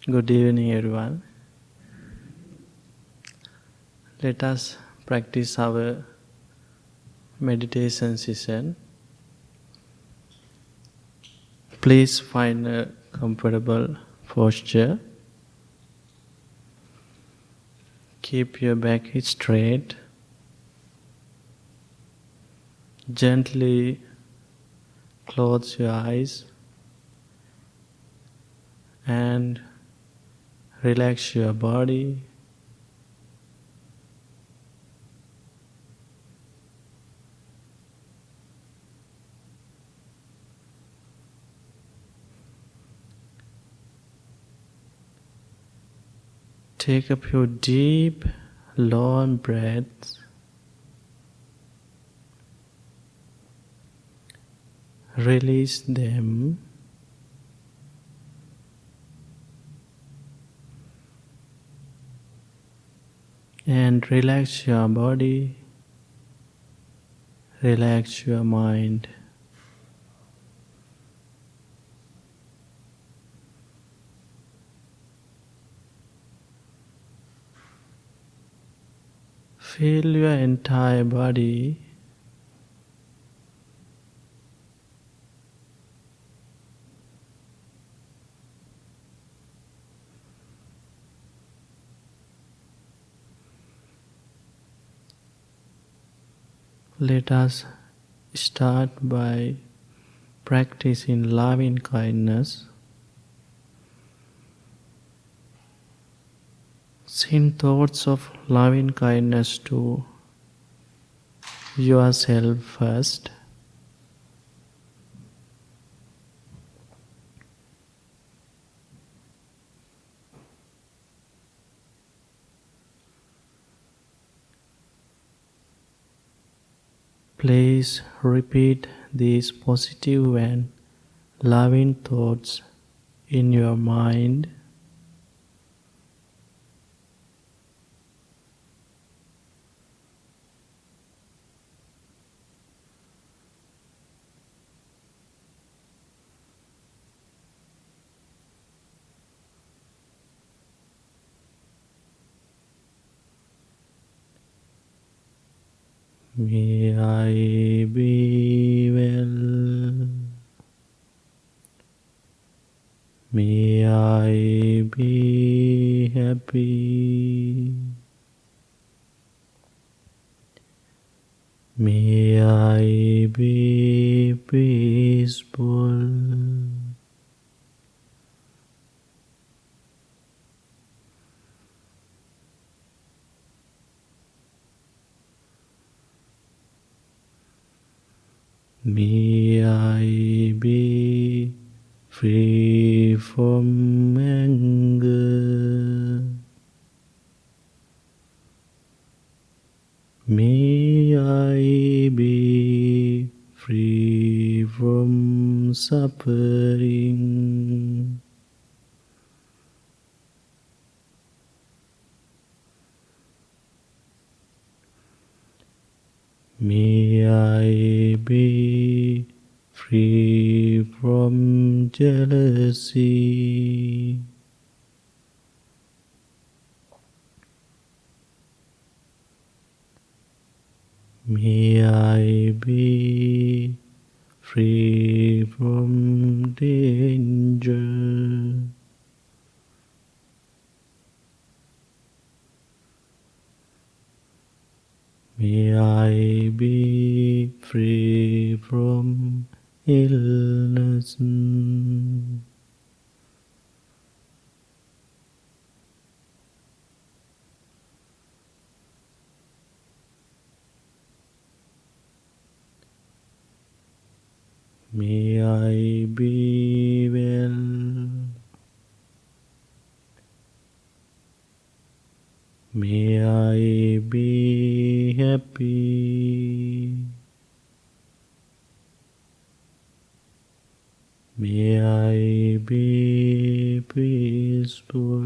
Good evening, everyone. Let us practice our meditation session. Please find a comfortable posture. Keep your back straight. Gently close your eyes and relax your body. Take a few deep, long breaths. Release them. And relax your body. Relax your mind. Feel your entire body. Let us start by practicing loving kindness. Send thoughts of loving kindness to yourself first. Please repeat these positive and loving thoughts in your mind. May I be well. May I be happy. May I be peaceful. May I be free from anger. May I be free from suffering. May I be free from jealousy. May I be free from danger. May I be free from illness. May I be well. May I be happy. May I be peaceful.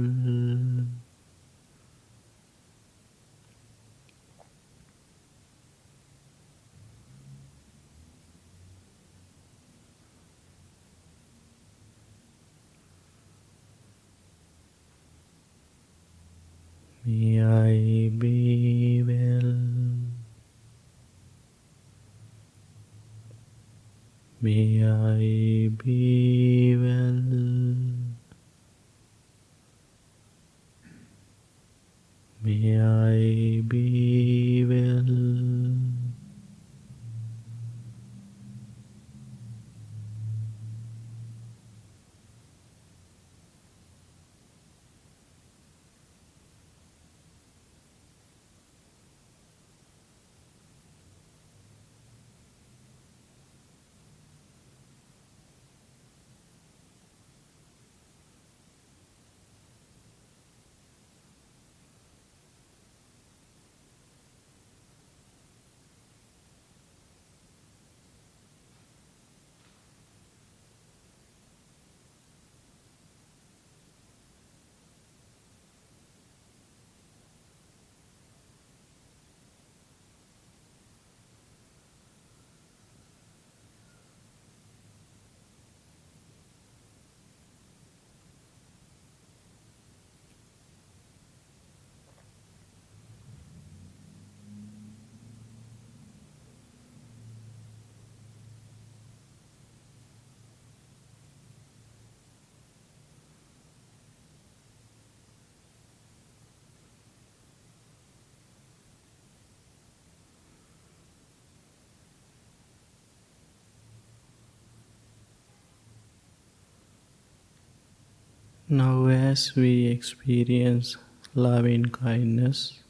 Now, as we experience loving kindness,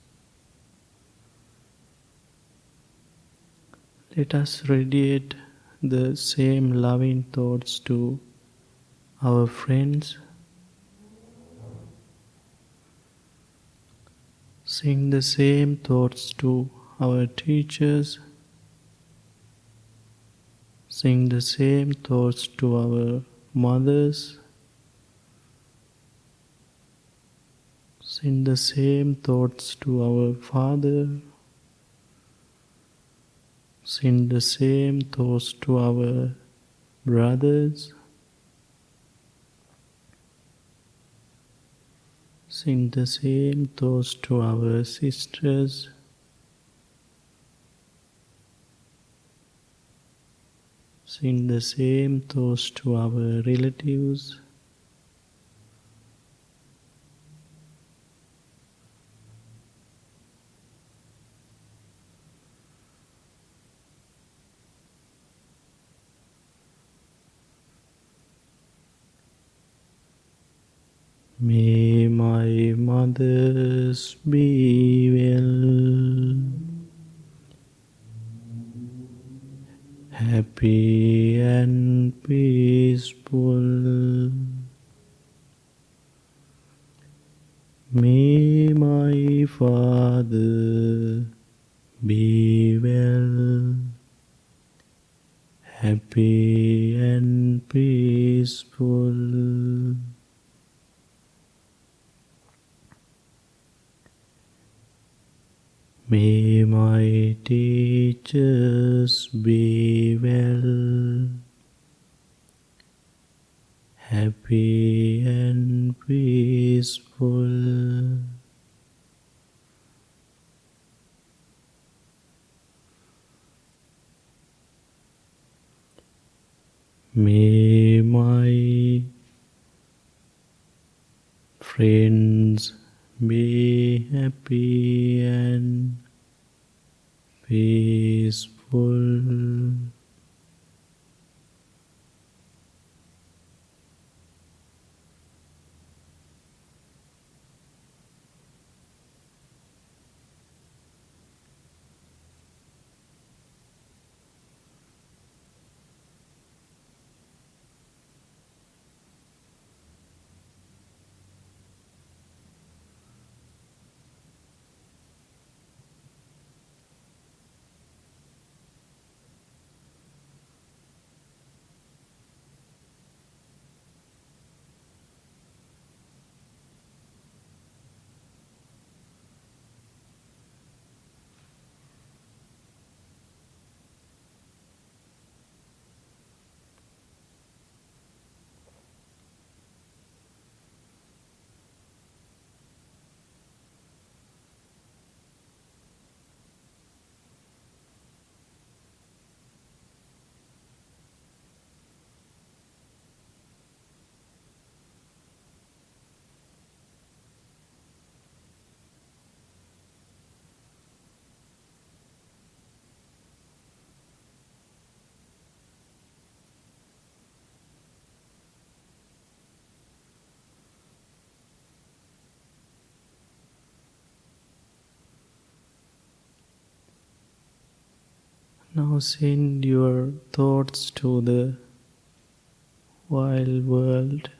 let us radiate the same loving thoughts to our friends. Sing the same thoughts to our teachers. Sing the same thoughts to our mothers. Sing the same thoughts to our father. Sing the same thoughts to our brothers. Sing the same thoughts to our sisters. Sing the same thoughts to our relatives. May my mothers be well, happy and peaceful. May my father be well, happy and peaceful. May my teachers be well, happy and peaceful. May my friends be happy and peaceful. Now send your thoughts to the wild world.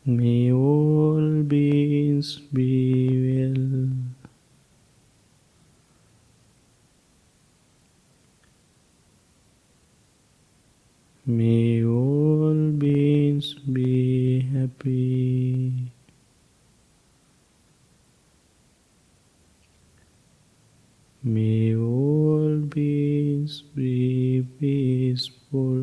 May all beings be well. May all beings be happy. May all beings be peaceful.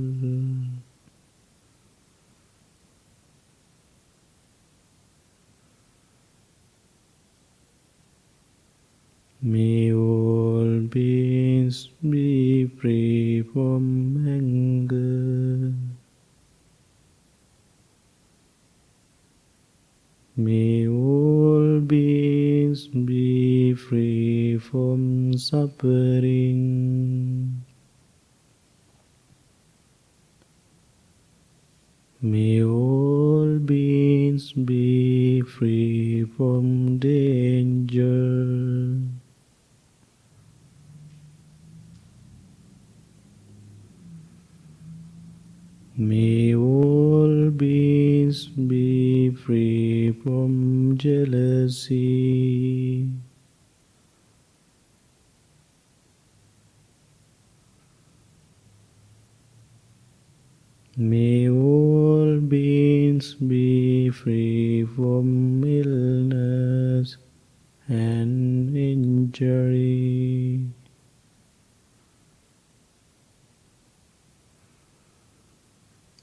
May all beings be free from anger. May all beings be free from suffering. May all beings be free from danger. May all beings be free from jealousy. May all beings be free from illness and injury.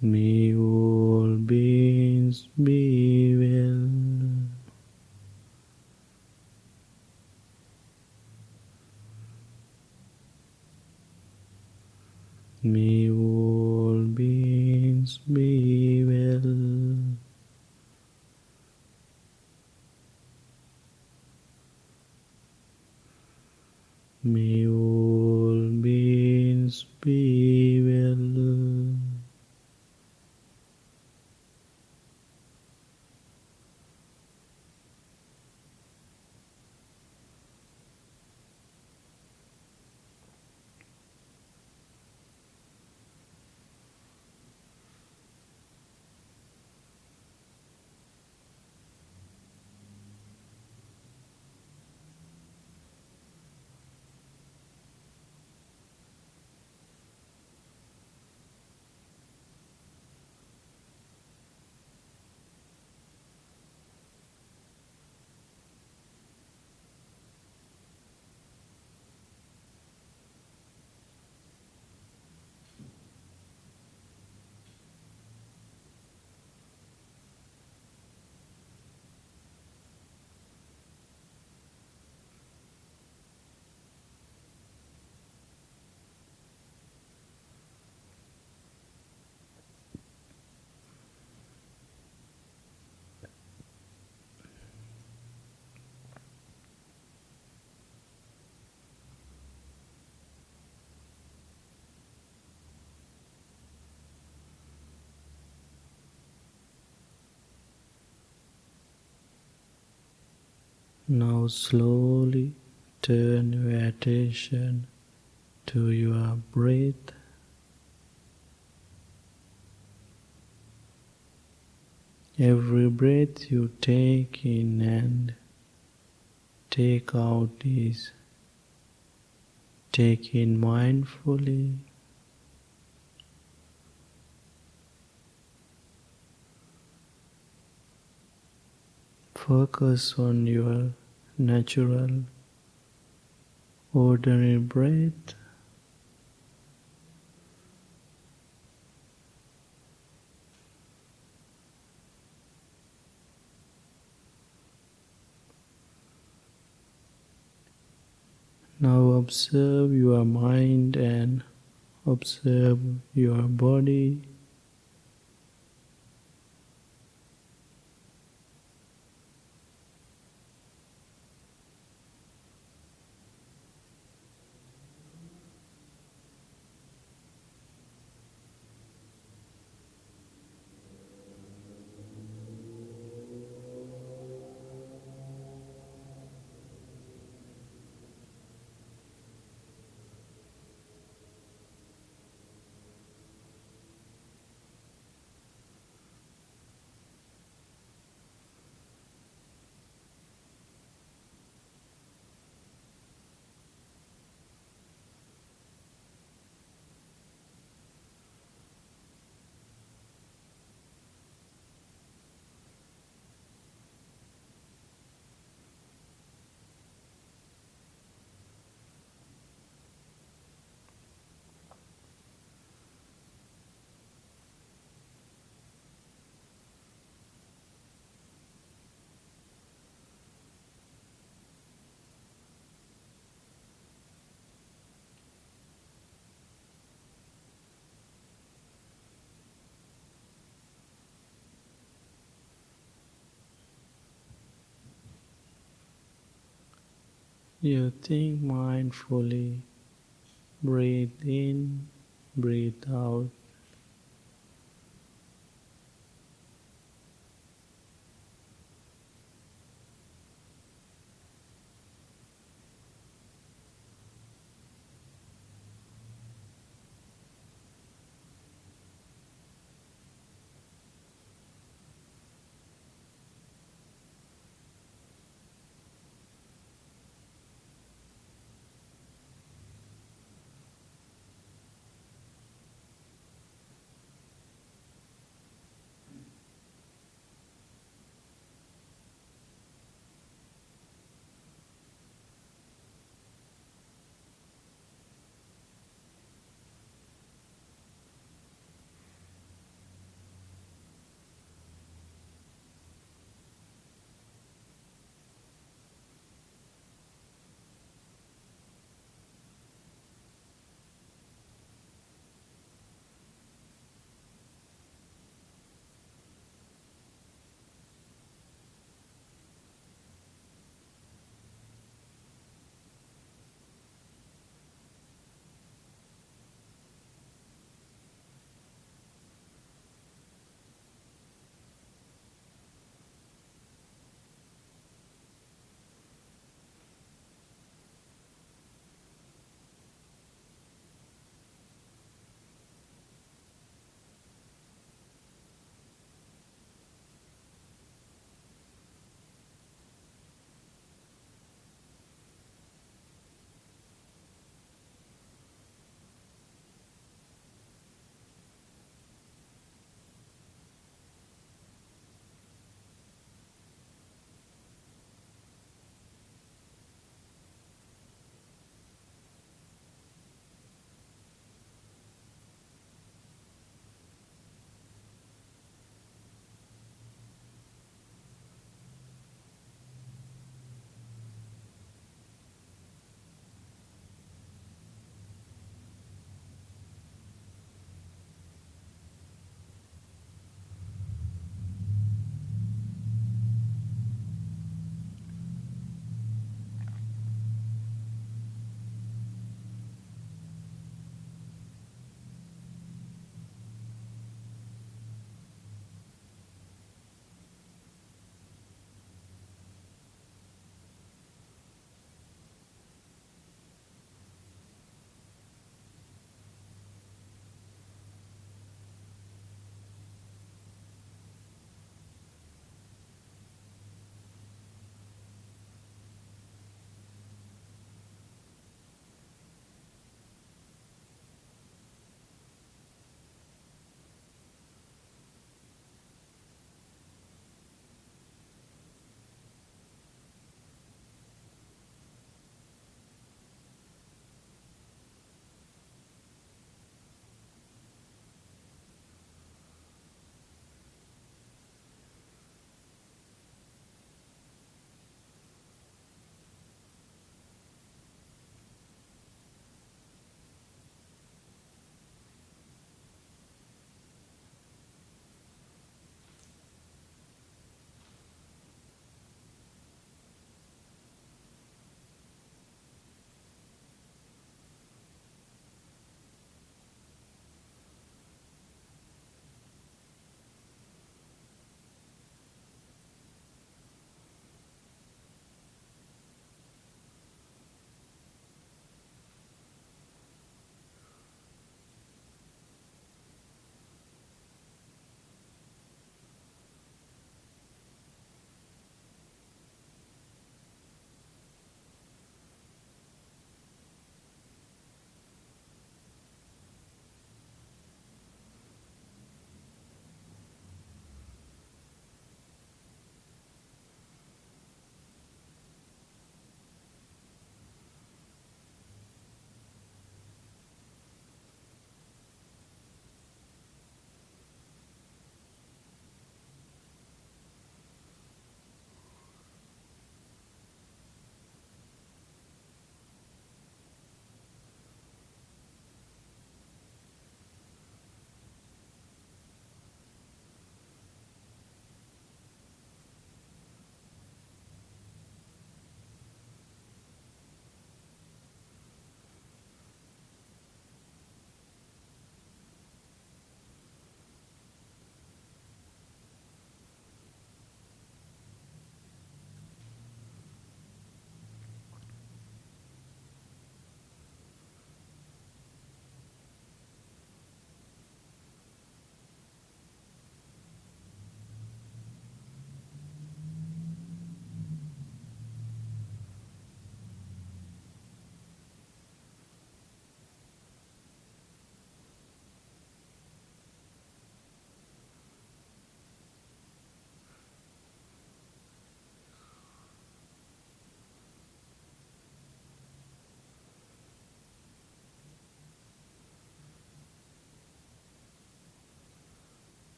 May all beings be well. May all beings be well. May all beings be well. Now slowly turn your attention to your breath. Every breath you take in and take out is taken mindfully. Focus on your natural, ordinary breath. Now observe your mind and observe your body. You think mindfully, breathe in, breathe out.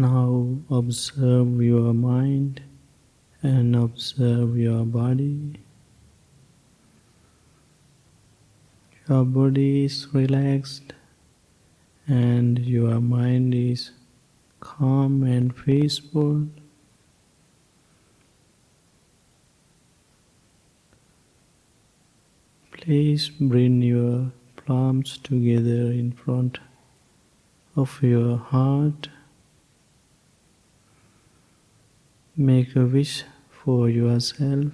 Now observe your mind and observe your body. Your body is relaxed and your mind is calm and peaceful. Please bring your palms together in front of your heart. Make a wish for yourself.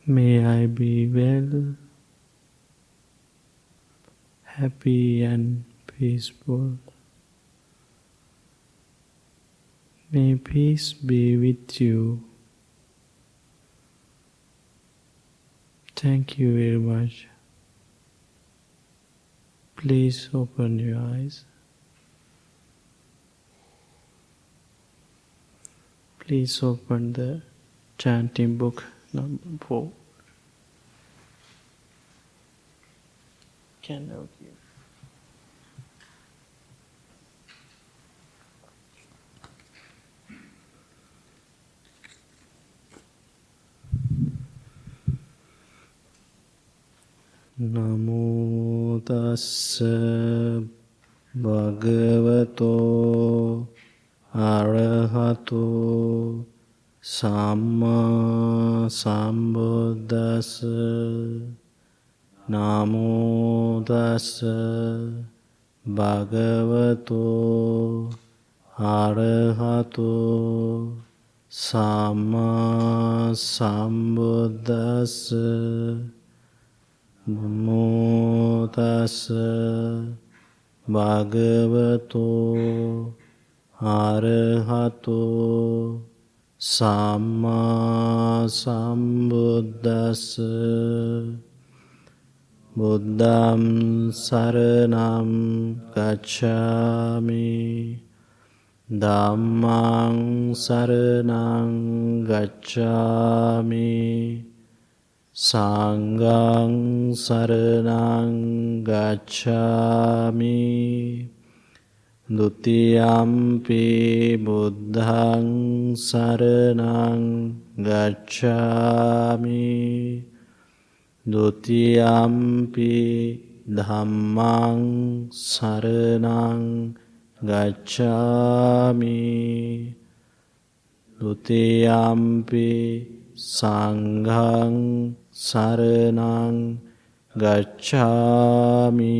May I be well, happy and peaceful. May peace be with you. Thank you very much. Please open your eyes. Please open the chanting book number 4. Can I give? Namo tassa bhagavato arahato samma sambuddhassa. Namo tassa bhagavato arahato samma sambuddhassa. Namo tassa bhagavato arahato samma sambuddhassa. Buddham saranam gacchami. Dhammang saranam gacchami. Sanghang saranang gacchami. Dutiyampi buddhang saranang gacchami. Dutiyampi dhammang saranang gacchami. Dutiyampi sanghang saranang gacchami.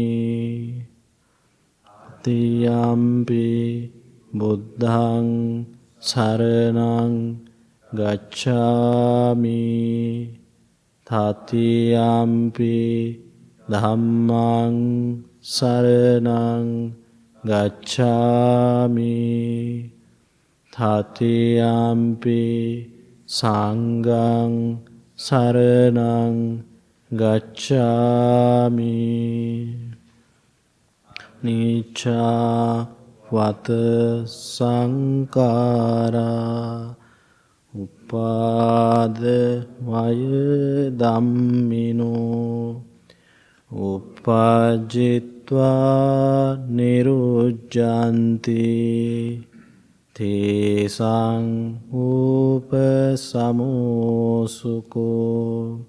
Tiyampi buddhang saranang gacchami. Tatiyampi dhammang saranang gacchami. Tatiyampi sanghang saranang gacchami. Nicca vata sankara uppada vaya dhammino. Uppajjitva nirujjanti. Tesang upasamosuko.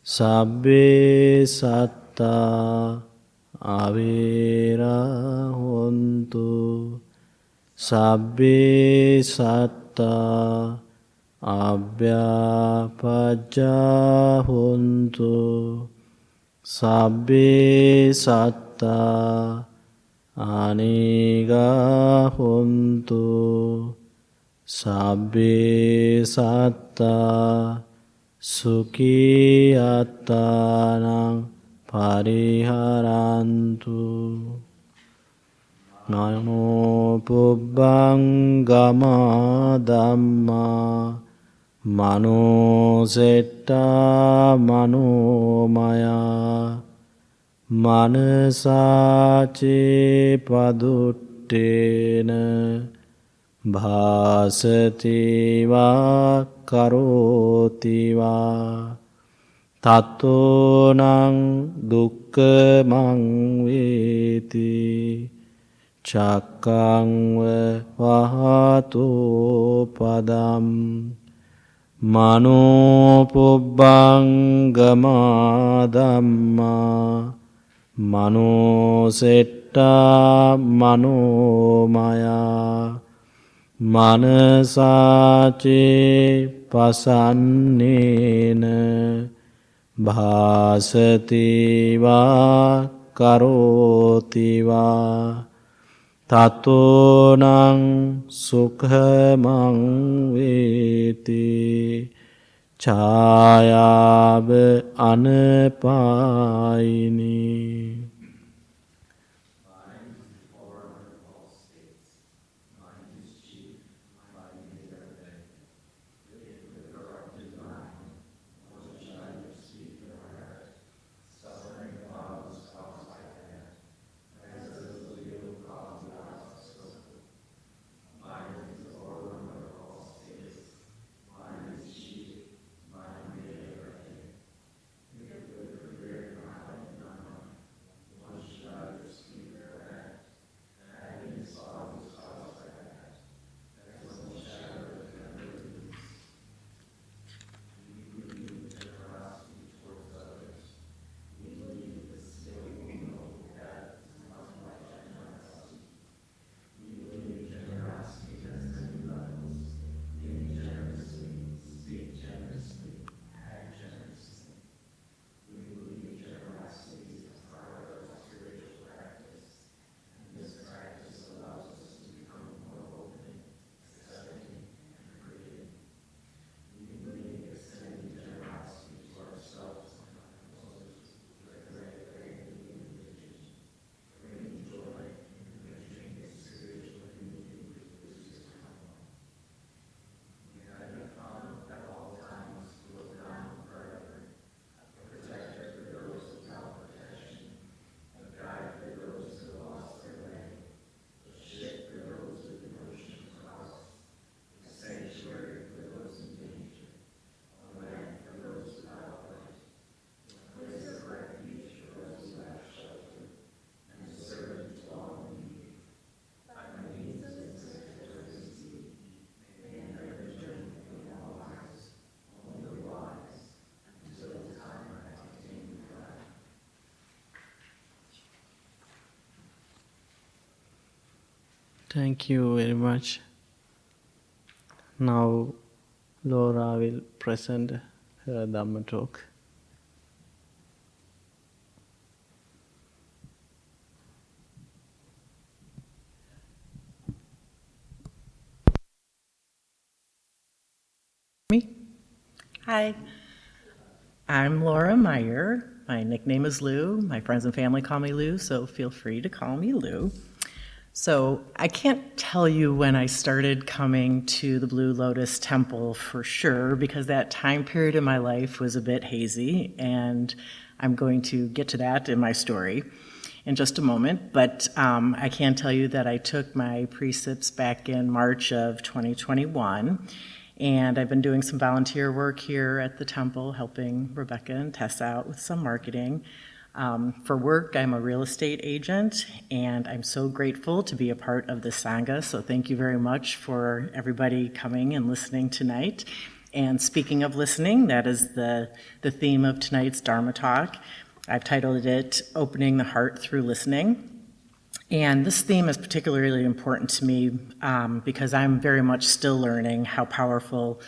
Sabbe satta avera hontu. Sabbe satta abhyapajja hontu. Sabbe satta anega hontu. Sabbe satta sukhi attanang pariharantu. Namo pubbangama dhamma manosetta manomaya. Manasace paduttena bhasati va karoti va. තතෝනං දුක්ඛමං වේති චක්ඛංව වහතෝ පදම් මනෝ පුබ්බංගමා ධම්මා මනෝ සෙට්ටා මනෝමයා මනසාචේ පසන්නේන භාසතිවා කරෝතිවා තතෝනං සුඛමං වේති ඡායාව අනපායිනී. Thank you very much. Now Laura will present her Dharma talk. Hi, I'm Laura Meier. My nickname is Lou. My friends and family call me Lou, so feel free to call me Lou. So I can't tell you when I started coming to the Blue Lotus Temple for sure, because that time period in my life was a bit hazy, and I'm going to get to that in my story in just a moment. But I can tell you that I took my precepts back in March of 2021, and I've been doing some volunteer work here at the temple, helping Rebecca and Tessa out with some marketing. For work, I'm a real estate agent, and I'm so grateful to be a part of the Sangha, so thank you very much for everybody coming and listening tonight. And speaking of listening, that is the theme of tonight's Dharma talk. I've titled it, Opening the Heart Through Listening. And this theme is particularly important to me because I'm very much still learning how powerful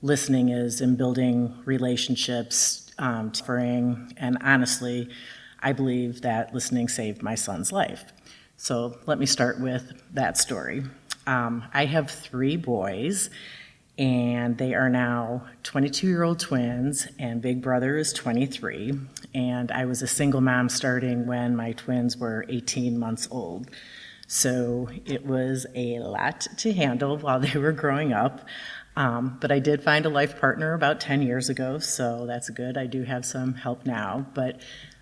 listening is in building relationships, offering, and honestly, I believe that listening saved my son's life. So let me start with that story. I have 3 boys, and they are now 22-year-old twins, and big brother is 23. And I was a single mom starting when my twins were 18 months old. So it was a lot to handle while they were growing up. But I did find a life partner about 10 years ago, so that's good. I do have some help now. But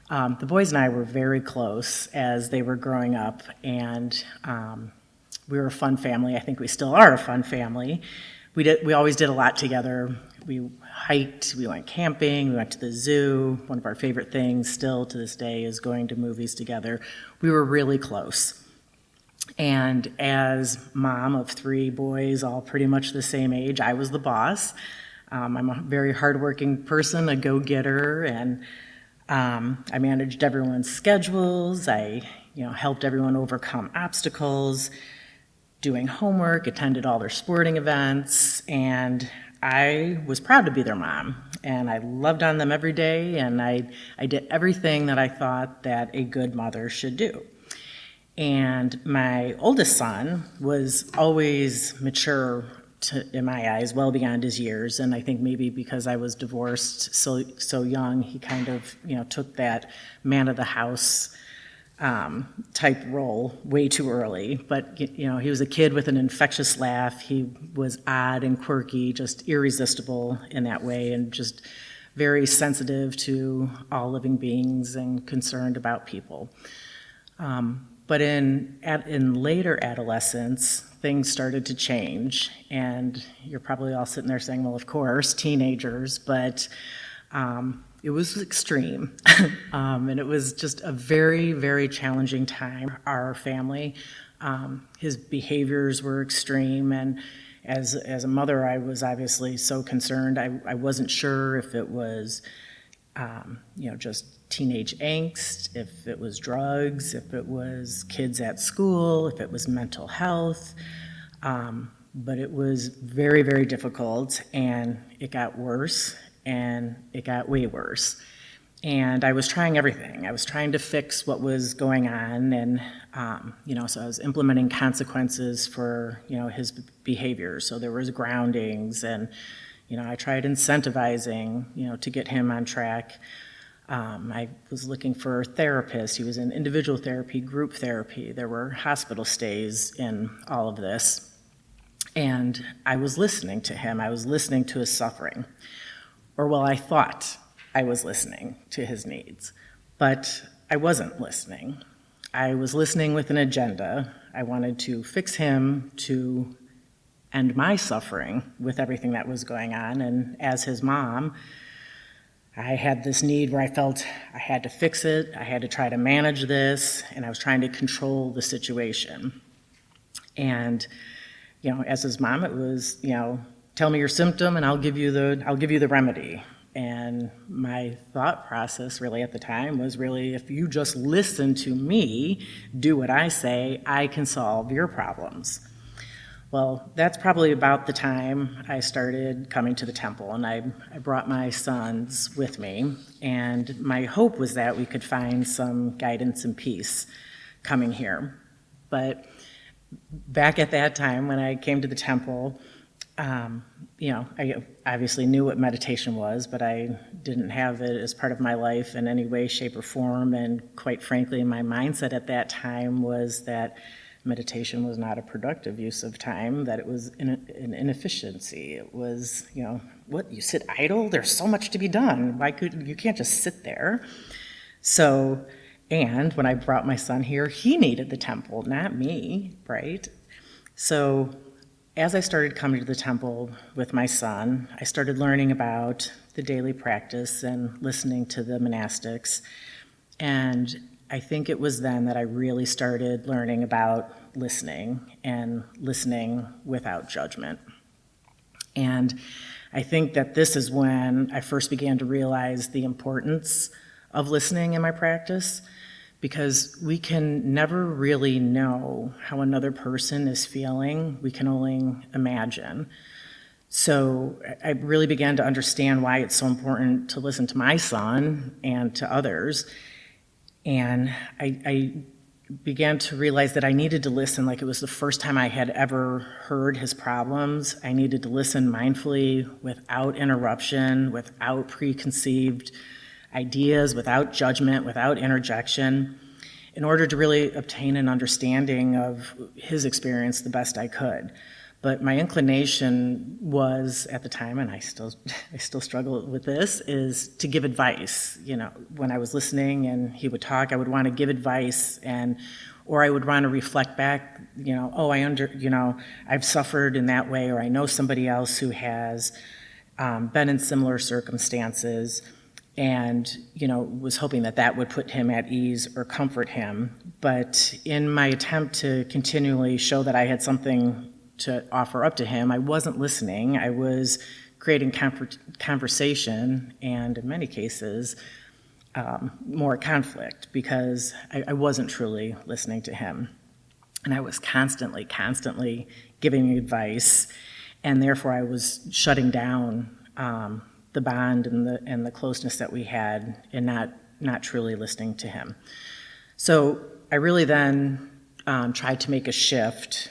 the boys and I were very close as they were growing up, and we were a fun family. I think we still are a fun family. we always did a lot together. We hiked, we went camping, we went to the zoo. One of our favorite things still to this day is going to movies together. We were really close. And as mom of 3 boys, all pretty much the same age, I was the boss. I'm a very hardworking person, a go-getter, and I managed everyone's schedules. I helped everyone overcome obstacles, doing homework, attended all their sporting events, and I was proud to be their mom. And I loved on them every day, and I did everything that I thought that a good mother should do. And my oldest son was always mature in my eyes, well beyond his years. And I think maybe because I was divorced so young, he kind of took that man of the house type role way too early. But he was a kid with an infectious laugh. He was odd and quirky, just irresistible in that way, and just very sensitive to all living beings and concerned about people. But in later adolescence, things started to change, and you're probably all sitting there saying, well, of course, teenagers, but it was extreme, and it was just a very, very challenging time. Our family, his behaviors were extreme, and as a mother, I was obviously so concerned. I wasn't sure if it was, just teenage angst, if it was drugs, if it was kids at school, if it was mental health. But it was very, very difficult, and it got worse, and it got way worse. And I was trying everything. I was trying to fix what was going on, and so I was implementing consequences for his behavior. So there was groundings, and I tried incentivizing to get him on track. I was looking for a therapist. He was in individual therapy, group therapy. There were hospital stays in all of this. And I was listening to him. I was listening to his suffering. Or, well, I thought I was listening to his needs. But I wasn't listening. I was listening with an agenda. I wanted to fix him, to end my suffering with everything that was going on. And as his mom, I had this need where I felt I had to fix it, I had to try to manage this, and I was trying to control the situation. And, as his mom, it was, tell me your symptom and I'll give you the remedy. And my thought process really at the time was really, if you just listen to me, do what I say, I can solve your problems. Well, that's probably about the time I started coming to the temple, and I brought my sons with me, and my hope was that we could find some guidance and peace coming here. But back at that time when I came to the temple, I obviously knew what meditation was, but I didn't have it as part of my life in any way, shape, or form, and quite frankly, my mindset at that time was that meditation was not a productive use of time, that it was an inefficiency. It was, what, you sit idle? There's so much to be done. You can't just sit there. So, and when I brought my son here, he needed the temple, not me, right? So as I started coming to the temple with my son, I started learning about the daily practice and listening to the monastics. And I think it was then that I really started learning about listening, and listening without judgment. And I think that this is when I first began to realize the importance of listening in my practice, because we can never really know how another person is feeling. We can only imagine. So I really began to understand why it's so important to listen to my son and to others. And I began to realize that I needed to listen like it was the first time I had ever heard his problems. I needed to listen mindfully, without interruption, without preconceived ideas, without judgment, without interjection, in order to really obtain an understanding of his experience the best I could. But my inclination was, at the time, and I still struggle with this, is to give advice. When I was listening and he would talk, I would want to give advice and or I would want to reflect back, oh, I've suffered in that way, or I know somebody else who has been in similar circumstances, and, was hoping that that would put him at ease or comfort him. But in my attempt to continually show that I had something to offer up to him, I wasn't listening. I was creating conversation, and in many cases, more conflict, because I wasn't truly listening to him. And I was constantly giving advice, and therefore I was shutting down the bond and the closeness that we had, and not truly listening to him. So I really then tried to make a shift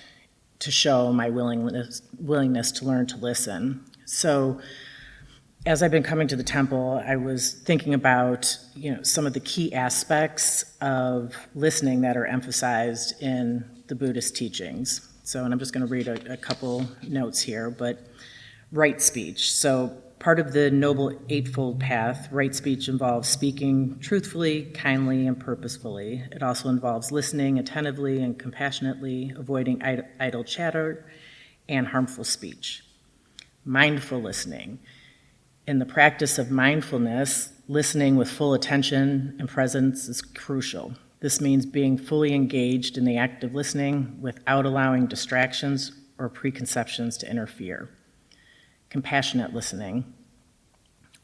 to show my willingness to learn to listen. So as I've been coming to the temple, I was thinking about some of the key aspects of listening that are emphasized in the Buddhist teachings. So, and I'm just going to read a couple notes here, but right speech. So part of the Noble Eightfold Path, right speech involves speaking truthfully, kindly, and purposefully. It also involves listening attentively and compassionately, avoiding idle chatter and harmful speech. Mindful listening. In the practice of mindfulness, listening with full attention and presence is crucial. This means being fully engaged in the act of listening without allowing distractions or preconceptions to interfere. Compassionate listening,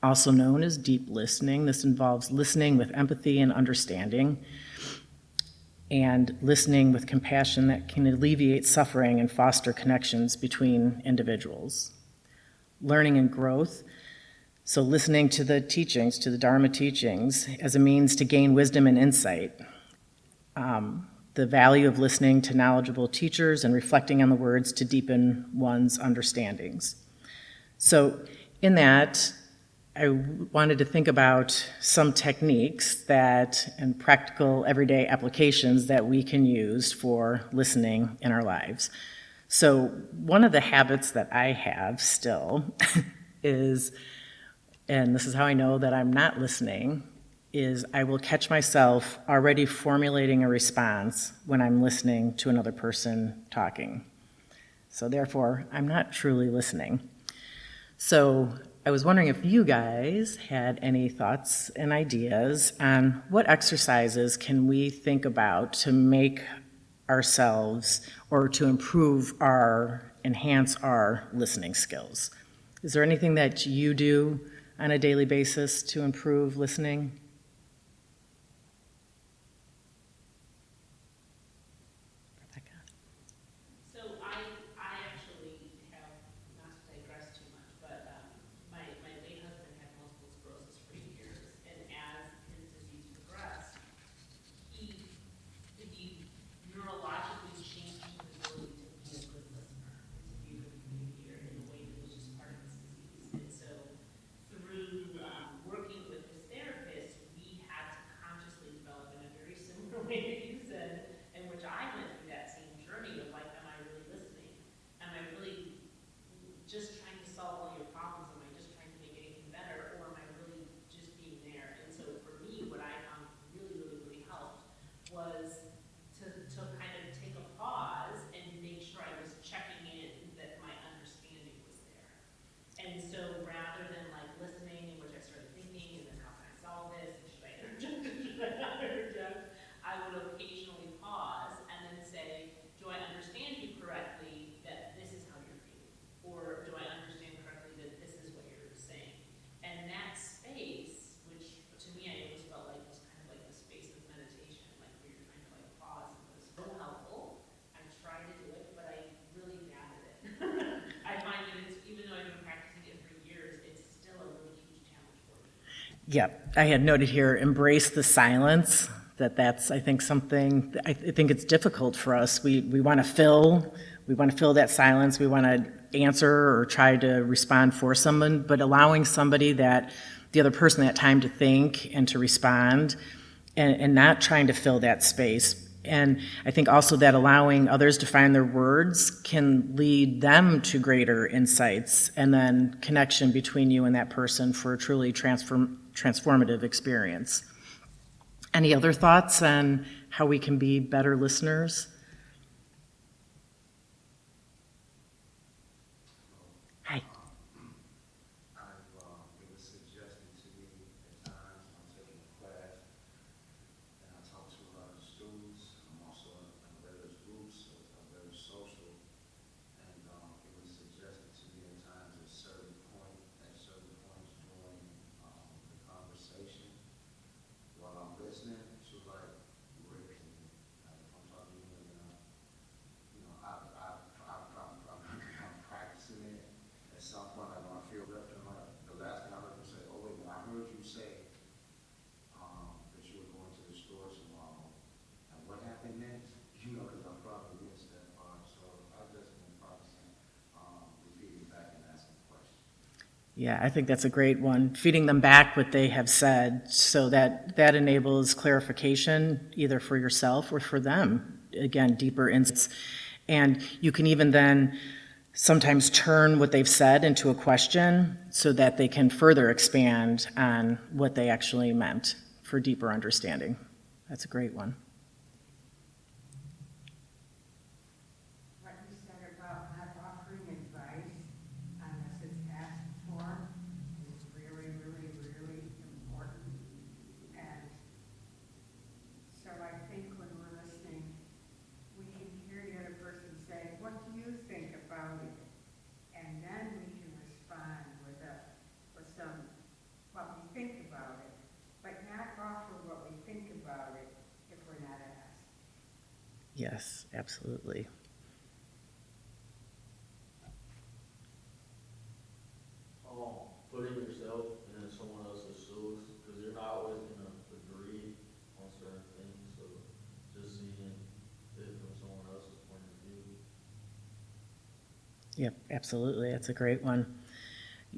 also known as deep listening. This involves listening with empathy and understanding, and listening with compassion that can alleviate suffering and foster connections between individuals. Learning and growth, so listening to the teachings, to the Dharma teachings, as a means to gain wisdom and insight. The value of listening to knowledgeable teachers and reflecting on the words to deepen one's understandings. So in that, I wanted to think about some techniques and practical everyday applications that we can use for listening in our lives. So one of the habits that I have still is, and this is how I know that I'm not listening, is I will catch myself already formulating a response when I'm listening to another person talking. So therefore, I'm not truly listening. So I was wondering if you guys had any thoughts and ideas on what exercises can we think about to make ourselves, or to enhance our listening skills. Is there anything that you do on a daily basis to improve listening? Yep, I had noted here, embrace the silence. That's I think something. I think it's difficult for us. We want to fill that silence. We want to answer or try to respond for someone, but allowing somebody the other person that time to think and to respond, and not trying to fill that space. And I think also that allowing others to find their words can lead them to greater insights and then connection between you and that person for a truly transformative experience. Any other thoughts on how we can be better listeners? Hi. It was suggested to me at times when I'm taking a class, and I talk to a lot of students. I'm also in various groups, so I'm very social. And it was suggested to me at times at certain points during the conversation, while I'm listening, to like repeat it. Like if I'm talking to you, and I'm practicing it. At some point, like when I feel left in the last thing I heard him say, "Oh wait, when I heard you say that you were going to the store tomorrow, and what happened next?" Because I probably missed that part. So I've just been practicing repeating back and asking questions. Yeah, I think that's a great one. Feeding them back what they have said, so that enables clarification either for yourself or for them. Again, deeper insights. And you can even then sometimes turn what they've said into a question so that they can further expand on what they actually meant for deeper understanding. That's a great one. What you said about not offering advice unless it's asked for is really, really, really important. And so I think when we're listening, we can hear the other person say, "What do you think about it?" And then we can respond with some, what we think about it, but not offer what we think about it if we're not asked. Yes, absolutely. Putting yourself in someone else's shoes, because you're not always going to agree on certain things, so just seeing it from someone else's point of view. Yep, absolutely. That's a great one.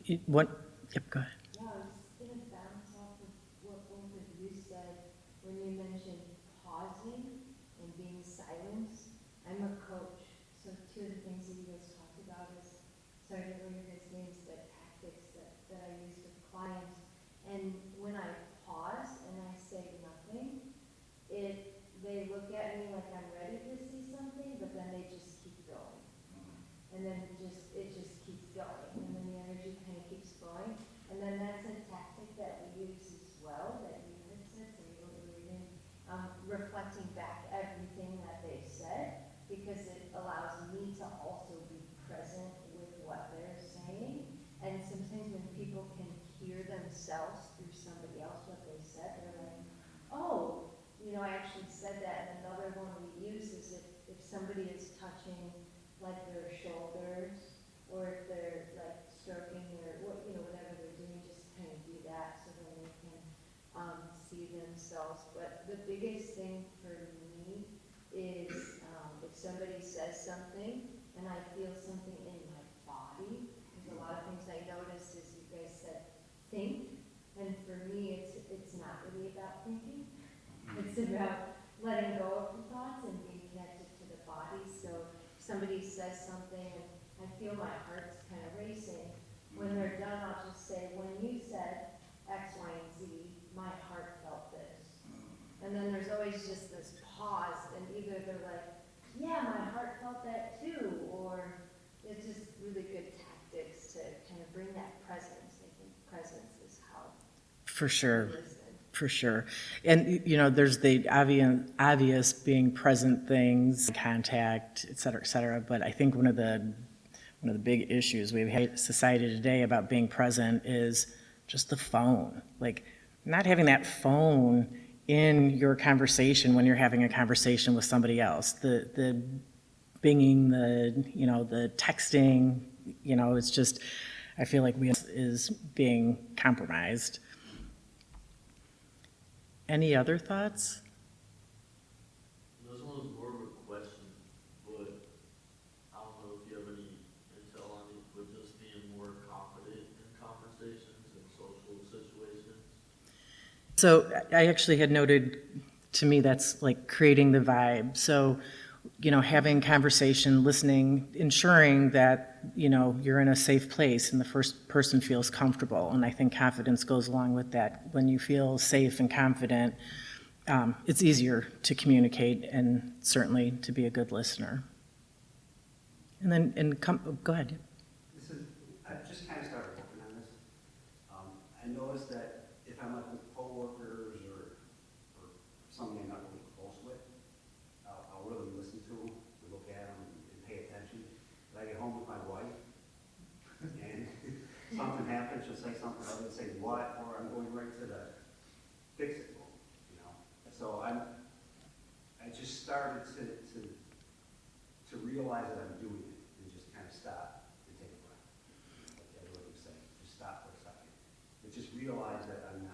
Yep, go ahead. Yeah, I was going to bounce off of what both of you said when you mentioned pausing and being silent. I'm a coach, so two of the things that you guys talked about is, sorry to know your guys' names, but tactics that I use with clients. And when I pause and I say nothing, they look at me like I'm ready to see something, but then they just keep going. And then it just keeps going, and then the energy kind of keeps flowing. And then that's a tactic that we use as well, that you had said, so you were reading, reflecting back everything that they've said, because it allows me to also be present with what they're saying. And sometimes when people can hear themselves through somebody else what they said, they're like, "Oh, I actually said that." And another one we use is if somebody is touching like their shoulders, or if they're like stroking their, whatever they're doing, just kind of do that so that they can see themselves. But the biggest thing for me is if somebody says something and I feel something in my body, because a lot of things I noticed is you guys said think, and for me it's not really about thinking. It's about letting go of the thoughts and being connected to the body. So somebody says something and I feel my heart's kind of racing. When they're done, I'll just say, "When you said X, Y, and Z, my heart felt this." And then there's always just this pause, and either they're like, "Yeah, my heart felt that too," or it's just really good tactics to kind of bring that presence. I think presence is how For sure. we listen. For sure. And, there's the obvious being present things, contact, et cetera, but I think one of the big issues we've had in society today about being present is just the phone. Like, not having that phone in your conversation when you're having a conversation with somebody else. The binging, the texting, it's just, I feel like is being compromised. Any other thoughts? This one was more of a question, but I don't know if you have any intel on it, but just being more confident in conversations and social situations. So I actually had noted, to me, that's like creating the vibe. So, having conversation, listening, ensuring that, you're in a safe place and the first person feels comfortable. And I think confidence goes along with that. When you feel safe and confident, it's easier to communicate and certainly to be a good listener. And then, go ahead. This is, I've just kind of started working on this. I noticed that if I'm like with coworkers or somebody I'm not really close with, I'll really listen to them, look at them, and pay attention. But I get home with my wife, and something happens, she'll say something, I'll say what, or I'm going right to the fix it mode, you know. So I just started to realize that I'm doing it and just kind of stop and take a breath. Like everyone was saying, just stop for a second. And just realize that I'm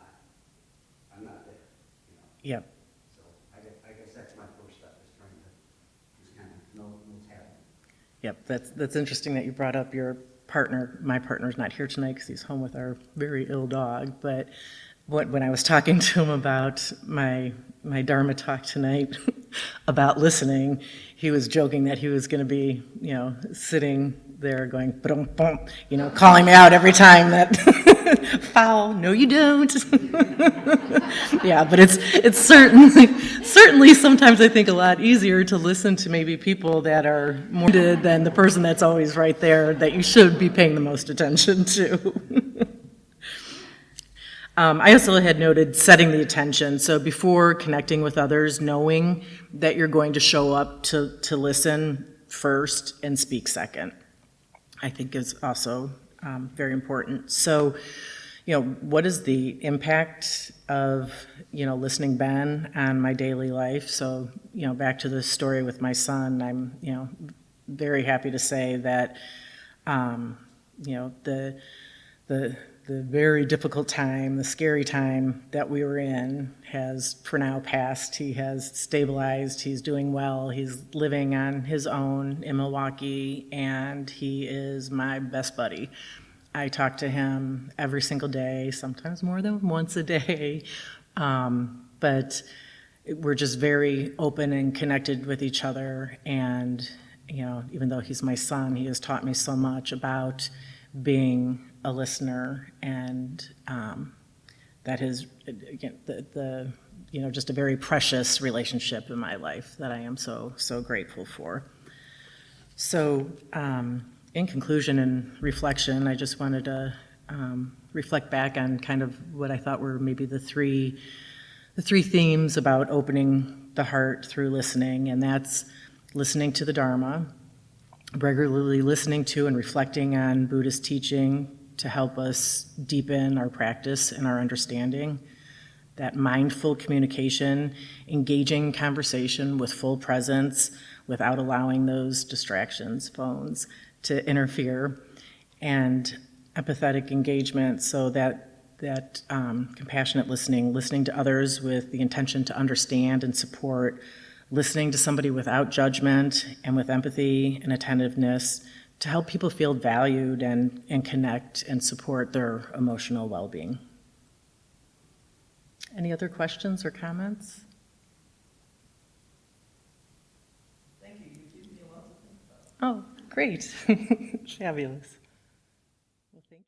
not there, you know. Yep. So I guess that's my first step, is trying to just kind of know what's happening. Yep, that's interesting that you brought up your partner. My partner's not here tonight because he's home with our very ill dog, but when I was talking to him about my Dharma talk tonight about listening, he was joking that he was going to be, sitting there going, "Ba-dum, bum," calling me out every time that foul. No, you don't. Yeah, but it's certainly sometimes I think a lot easier to listen to maybe people that are more wounded than the person that's always right there that you should be paying the most attention to. I also had noted setting the attention. So before connecting with others, knowing that you're going to show up to listen first and speak second, I think is also very important. So, what is the impact of, listening been on my daily life? So, back to the story with my son, I'm, very happy to say that, the very difficult time, the scary time that we were in has for now passed. He has stabilized, he's doing well, he's living on his own in Milwaukee, and he is my best buddy. I talk to him every single day, sometimes more than once a day, but we're just very open and connected with each other, and even though he's my son, he has taught me so much about being a listener, and that is, again, the just a very precious relationship in my life that I am so grateful for. So, in conclusion and reflection, I just wanted to reflect back on kind of what I thought were maybe the three themes about opening the heart through listening, and that's listening to the Dharma, regularly listening to and reflecting on Buddhist teaching to help us deepen our practice and our understanding, that mindful communication, engaging conversation with full presence without allowing those distractions, phones, to interfere, and empathetic engagement, so that compassionate listening to others with the intention to understand and support, listening to somebody without judgment and with empathy and attentiveness to help people feel valued and connect and support their emotional well-being. Any other questions or comments? Thank you. You've given me a lot to think about. Oh, great. Fabulous.